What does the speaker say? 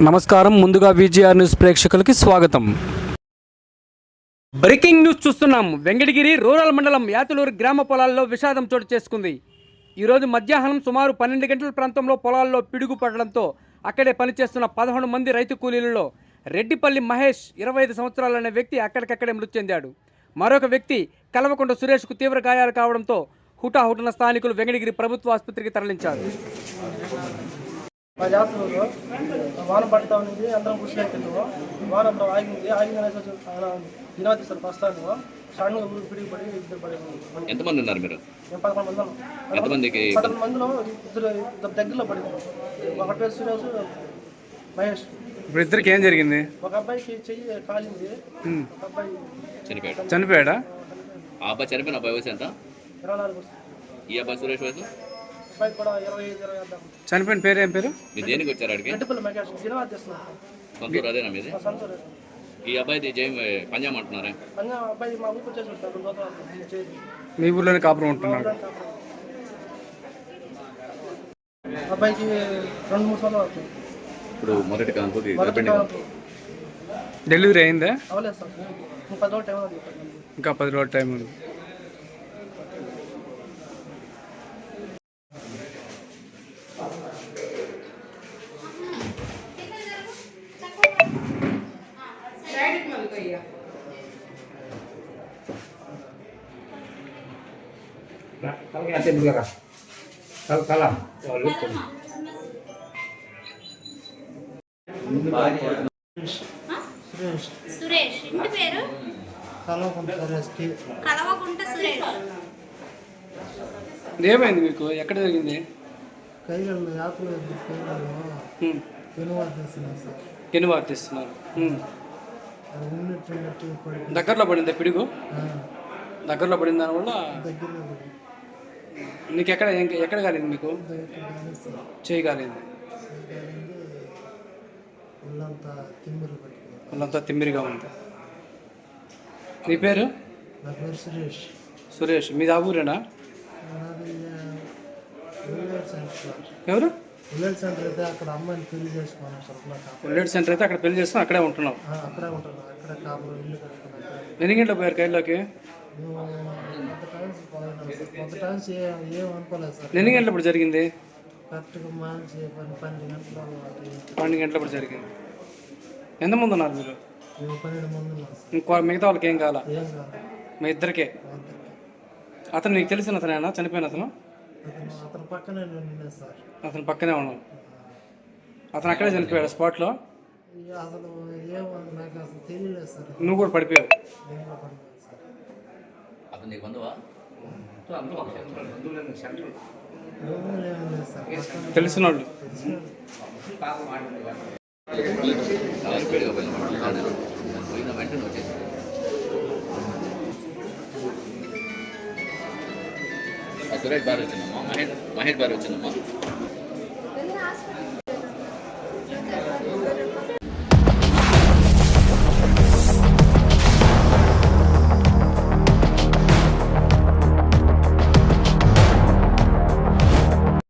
నమస్కారం. ముందుగా VGR news ప్రేక్షకులకి స్వాగతం. బ్రేకింగ్ న్యూస్ చూస్తున్నాం. వెంకటగిరి రూరల్ మండలం యాతులూరు గ్రామ పొలాల్లో విషాదం చోటు చేసుకుంది. ఈరోజు మధ్యాహ్నం సుమారు 12 గంటల ప్రాంతంలో పొలాల్లో పిడుగు పడడంతో అక్కడే పనిచేస్తున్న 11 మంది రైతు కూలీలలో రెడ్డిపల్లి మహేష్ 25 సంవత్సరాలనే వ్యక్తి అక్కడికక్కడే మృతి చెందాడు. మరొక వ్యక్తి కల్వకుంట సురేష్కు తీవ్ర గాయాలు కావడంతో హుటాహుటిన స్థానికులు వెంకటగిరి ప్రభుత్వ ఆసుపత్రికి తరలించారు. మా జాతరలో వాన పడతా ఉంది, అందరం కూర్చునేకెళ్ళాము. వాన ఆగింది అనేసి దినాది సార్ బస్తాను సడన్గా ఊరికి పిడిగి పడి ఇద్దరు పడి. ఎంతమంది ఉన్నారు మీరు? మేము 11 మంది ఉన్నాం. 11 మందిలో ఇద్దరు దగ్గరలో పడింది. ఒక పేరు సురేష్, మహేష్. ఇప్పుడు ఇద్దరికి ఏం జరిగింది? ఒక అబ్బాయికి చెయ్యి కాలింది, ఒక అబ్బాయి చనిపోయాడా? ఆ అబ్బాయి చనిపోయిన అబ్బాయి వయసు ఎంత? 24. ఈ అబ్బాయి సురేష్ వయసు? అబ్బాయి కూడా 25-26. చనిపోయిన పేరు ఏం పేరు? మీరు దేనికి వచ్చారు అడిగి? రెడ్డిపల్లి మహేష్ దినాది చేస్తున్నారు. సొంతూరు అదేనా మీది? సంతూరు. ఈ అబ్బాయిది పంజాబ్ అంటున్నారా? అబ్బాయి మా ఊరికి వచ్చేసి ఉంటారు. మీ ఊర్లోనే కాపురం ఉంటున్నాడు. అబ్బాయికి 2-3 సంవత్సరాలు అవుతుంది. ఇప్పుడు మొదటి కానుకది డెలివరీ అయిందా? అవలేదు సార్, 10 రోజులు టైం ఉంది. ఇంకా 10 రోజుల టైం ఉంది. సురేష్. ఇంటి పేరు కలవకుంట సురేష్. ఏమైంది మీకు? ఎక్కడ జరిగింది? కెనువారు తీస్తున్నారు. దగ్గరలో పడింది పిడుగు? దగ్గరలో పడిన దానివల్ల నీకు ఎక్కడ కాలేదు? మీకు చేయి కాలేదు, వాళ్ళంతా తిమ్మిరిగా ఉంది. నీ పేరు? సురేష్. మీది ఆ ఊరేనా? ఎవరు? ఉల్లేట్ సెంటర్ అయితే అక్కడ అమ్మాయిని పెళ్లి చేసుకున్నాను సార్. ఉల్లేట్ సెంటర్ అయితే అక్కడ పెళ్లి చేసుకుని అక్కడే ఉంటున్నాం. అక్కడే ఉంటాను. అక్కడే కాపురం ఇల్లు కట్టుకున్నాను. ఎన్ని గంటలకు పోయారు కైల్లోకి? ఏమనుకోలేదు సార్. ఎన్ని గంటలప్పుడు జరిగింది? కరెక్ట్గా మంచి 12 గంటల 12 గంటలప్పుడు జరిగింది. ఎంతమంది ఉన్నారు మీరు? 12 మంది ఉన్నారు. ఇంకో మిగతా వాళ్ళకి ఏం కావాలా? ఏం కాదు, మీ ఇద్దరికే. అతను నీకు తెలిసిన అతనేనా చనిపోయిన అతను? అతను పక్కనే ఉండే సార్. అతను పక్కనే ఉన్నాం. అతను అక్కడే చనిపోయాడు స్పాట్లో? అసలు ఏమో నాకు అసలు తెలియలేదు సార్. నువ్వు కూడా పడిపోయావు? అతను నీకు బంధువా? తెలిసిన వాళ్ళు? పోయిన వెంటనే వచ్చేసి సురేష్ బాగా వచ్చిందమ్మా, మహేష్ బాగా వచ్చిందమ్మా.